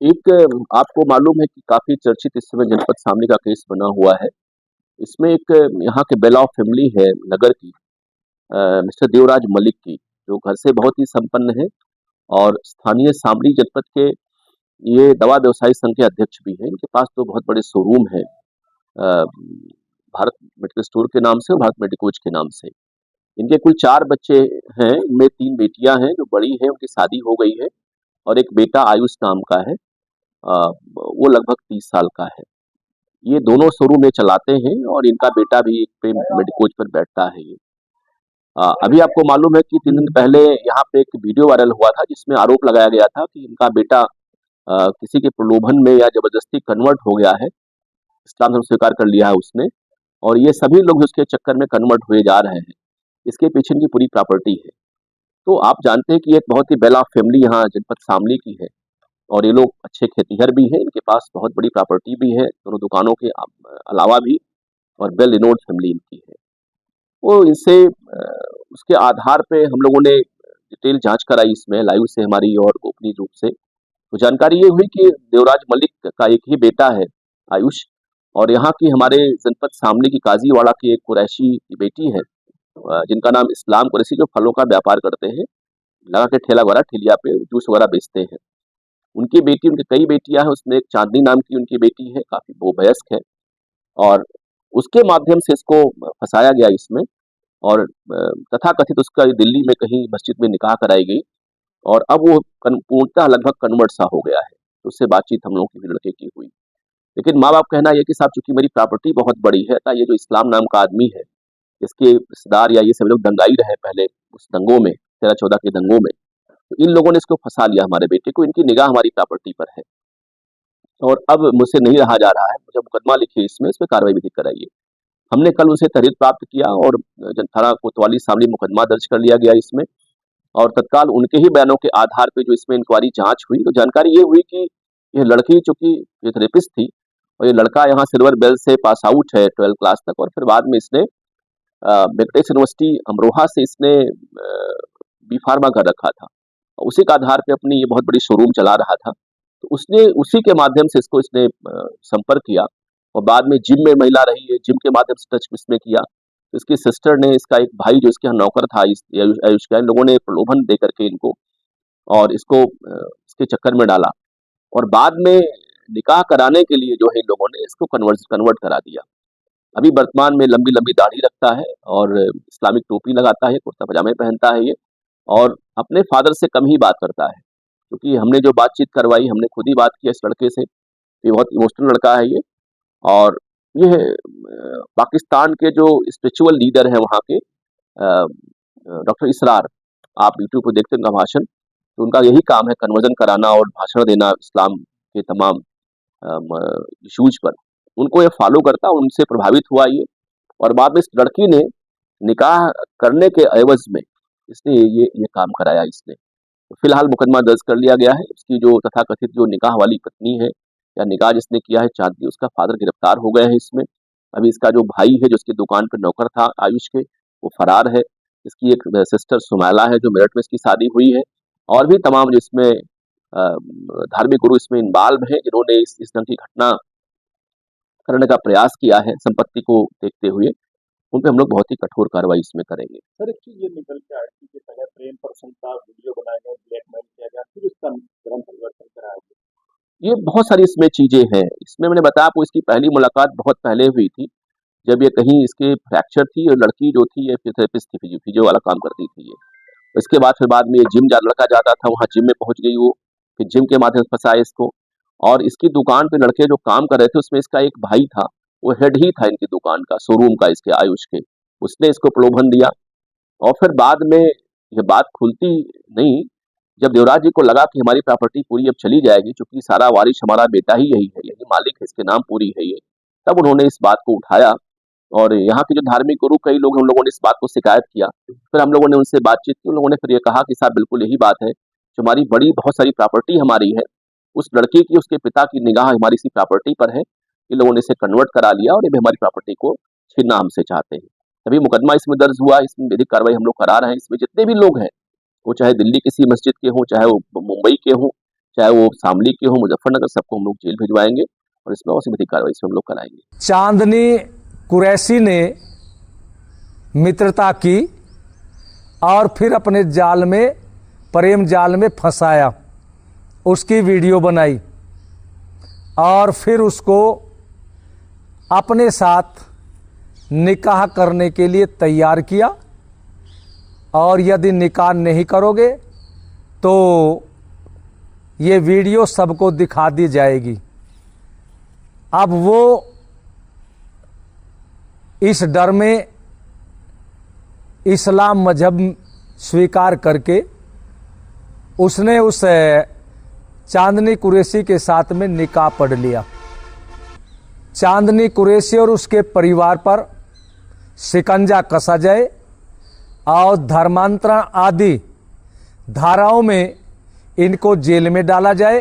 एक आपको मालूम है कि काफ़ी चर्चित इस समय जनपद शामली का केस बना हुआ है। इसमें एक यहाँ के बेलौर फैमिली है नगर की, मिस्टर देवराज मलिक की, जो घर से बहुत ही संपन्न है और स्थानीय शामली जनपद के ये दवा व्यवसायी संघ के अध्यक्ष भी हैं। इनके पास तो बहुत बड़े शोरूम हैं, भारत मेडिकल स्टोर के नाम से और भारत मेडिकोज के नाम से। इनके कुल 4 बच्चे हैं, इनमें 3 बेटियाँ हैं, जो बड़ी हैं उनकी शादी हो गई है और एक बेटा आयुष नाम का है। वो लगभग 30 साल का है। ये दोनों शोरूम ये चलाते हैं और इनका बेटा भी एक पे मेडिकोज पर बैठता है ये। अभी आपको मालूम है कि 3 दिन पहले यहाँ पे एक वीडियो वायरल हुआ था जिसमें आरोप लगाया गया था कि इनका बेटा किसी के प्रलोभन में या ज़बरदस्ती कन्वर्ट हो गया है, इस्लाम धर्म स्वीकार कर लिया है उसने और ये सभी लोग उसके चक्कर में कन्वर्ट हुए जा रहे हैं। इसके पीछे इनकी पूरी प्रॉपर्टी है। तो आप जानते हैं कि एक बहुत ही बेल ऑफ फैमिली यहाँ जनपद शामली की है और ये लोग अच्छे खेतीहर भी हैं, इनके पास बहुत बड़ी प्रॉपर्टी भी है, दोनों दुकानों के अलावा भी, और वेल रिनोन्ड फैमिली इनकी है। वो इनसे उसके आधार पे हम लोगों ने डिटेल जांच कराई इसमें लाइव से हमारी और गोपनीय रूप से। तो जानकारी ये हुई कि देवराज मलिक का एक ही बेटा है आयुष, और यहाँ की हमारे जनपद शामली की काजीवाड़ा की एक कुरैशी की बेटी है, जिनका नाम इस्लाम कुरैशी, जो फलों का व्यापार करते हैं, लगा के ठेला वगैरह ठेलिया पे जूस वगैरह बेचते हैं। उनकी बेटी, उनकी कई बेटियां हैं, उसमें एक चांदनी नाम की उनकी बेटी है, काफी वो वयस्क है, और उसके माध्यम से इसको फंसाया गया इसमें। और तथाकथित उसका दिल्ली में कहीं मस्जिद में निकाह कराई गई और अब वो पूर्णतः लगभग कन्वर्ट सा हो गया है। तो उससे बातचीत हम लोगों की लड़के की हुई, लेकिन माँ बाप कहना ये कि साहब चूंकि मेरी प्रॉपर्टी बहुत बड़ी है, तो ये जो इस्लाम नाम का आदमी है, इसके रिश्तेदार या ये सभी लोग दंगाई रहे पहले उस दंगों में, 13-14 के दंगों में, तो इन लोगों ने इसको फंसा लिया हमारे बेटे को, इनकी निगाह हमारी प्रॉपर्टी पर है और अब मुझसे नहीं रहा जा रहा है, मुझे मुकदमा लिखिए, इसमें इस पे कार्रवाई विधिक कराइए। हमने कल उनसे तहरीर प्राप्त किया और थाना कोतवाली शामली मुकदमा दर्ज कर लिया गया इसमें, और तत्काल उनके ही बयानों के आधार पे जो इसमें इंक्वायरी जांच हुई, तो जानकारी ये हुई कि ये लड़की चूंकि थेरेपिस्ट थी और ये लड़का यहाँ सिल्वर बेल से पास आउट है 12 क्लास तक, और फिर बाद में इसने वेंकटेश यूनिवर्सिटी अमरोहा से इसने बी फार्मा कर रखा था, उसी के आधार पे अपनी ये बहुत बड़ी शोरूम चला रहा था। तो उसने उसी के माध्यम से इसको इसने संपर्क किया और बाद में जिम में महिला रही है, जिम के माध्यम से टच इसमें किया। तो इसकी सिस्टर ने, इसका एक भाई जो इसके यहाँ नौकर था आयुष का, इन लोगों ने प्रलोभन दे करके इनको और इसको इसके चक्कर में डाला और बाद में निकाह कराने के लिए जो है इन लोगों ने इसको कन्वर्ट करा दिया। अभी वर्तमान में लंबी लंबी दाढ़ी रखता है और इस्लामिक टोपी लगाता है, कुर्ता पजामे पहनता है ये, और अपने फादर से कम ही बात करता है, क्योंकि हमने जो बातचीत करवाई, हमने खुद ही बात किया इस लड़के से। ये बहुत इमोशनल लड़का है ये, और ये पाकिस्तान के जो स्पिरिचुअल लीडर हैं वहाँ के, डॉक्टर इसरार, आप यूट्यूब पर देखते हैं उनका भाषण, तो उनका यही काम है कन्वर्जन कराना और भाषण देना इस्लाम के तमाम इशूज पर। उनको ये फॉलो करता, उनसे प्रभावित हुआ ये, और बाद में इस लड़की ने निकाह करने के एवज में इसने ये काम कराया इसने। तो फिलहाल मुकदमा दर्ज कर लिया गया है। उसकी जो तथाकथित जो निकाह वाली पत्नी है या निकाह जिसने किया है चांदनी, उसका फादर गिरफ्तार हो गया है इसमें। अभी इसका जो भाई है जो इसकी दुकान पर नौकर था आयुष के, वो फरार है। इसकी एक सिस्टर सुमैला है जो मेरठ में इसकी शादी हुई है, और भी तमाम जो इसमें धार्मिक गुरु इसमें इन्वॉल्व हैं, जिन्होंने इस ढंग की घटना करने का प्रयास किया है संपत्ति को देखते हुए, उन पे हम लोग बहुत ही कठोर कार्रवाई इसमें करेंगे। सर एक चीज ये निकल के आई थी कि पहले प्रेम प्रसंग का वीडियो बनाया गया, ब्लैकमेल किया गया, फिर इसका क्रम परिवर्तन कराया गया। ये बहुत सारी इसमें चीजें हैं। इसमें मैंने बताया आपको, इसकी पहली मुलाकात बहुत पहले हुई थी, जब ये कहीं इसके फ्रैक्चर थी और लड़की जो थी ये फिजियोथेरेपिस्ट थी, फिजियो वाला काम करती थी ये। इसके बाद फिर बाद में ये जिम लड़का जाता था, वहाँ जिम में पहुंच गई वो, फिर जिम के माध्यम से फंसाया इसको, और इसकी दुकान पे लड़के जो काम कर रहे थे उसमें इसका एक भाई था, वो हेड ही था इनकी दुकान का, शोरूम का, इसके आयुष के। उसने इसको प्रलोभन दिया और फिर बाद में ये बात खुलती नहीं, जब देवराज जी को लगा कि हमारी प्रॉपर्टी पूरी अब चली जाएगी, चूंकि सारा वारिश हमारा बेटा ही यही है, यही मालिक है, इसके नाम पूरी है ये, तब उन्होंने इस बात को उठाया। और यहाँ के जो धार्मिक गुरु कई लोग, हम लोगों ने इस बात को शिकायत किया, फिर हम लोगों ने उनसे बातचीत की, उन लोगों ने फिर ये कहा कि साहब बिल्कुल यही बात है, जो हमारी बड़ी बहुत सारी प्रॉपर्टी हमारी है, उस लड़की की, उसके पिता की निगाह हमारी इसी प्रॉपर्टी पर है, इन लोगों ने इसे कन्वर्ट करा लिया और ये भी हमारी प्रॉपर्टी को छीनना हमसे चाहते हैं। तभी मुकदमा इसमें दर्ज हुआ, इसमें विधिक कार्रवाई हम लोग करा रहे हैं। इसमें जितने भी लोग हैं, वो चाहे दिल्ली किसी मस्जिद के हों, चाहे वो मुंबई के हों, चाहे वो शामली के हो, मुजफ्फरनगर, सबको हम लोग जेल भिजवाएंगे और इसमें और भी कार्रवाई इसमें हम लोग कराएंगे। चांदनी कुरैशी ने मित्रता की और फिर अपने जाल में, प्रेम जाल में फंसाया, उसकी वीडियो बनाई और फिर उसको अपने साथ निकाह करने के लिए तैयार किया और यदि निकाह नहीं करोगे तो ये वीडियो सबको दिखा दी जाएगी। अब वो इस डर में इस्लाम मजहब स्वीकार करके उसने उस चांदनी कुरैशी के साथ में निकाह पढ़ लिया। चांदनी कुरैशी और उसके परिवार पर शिकंजा कसा जाए और धर्मांतरण आदि धाराओं में इनको जेल में डाला जाए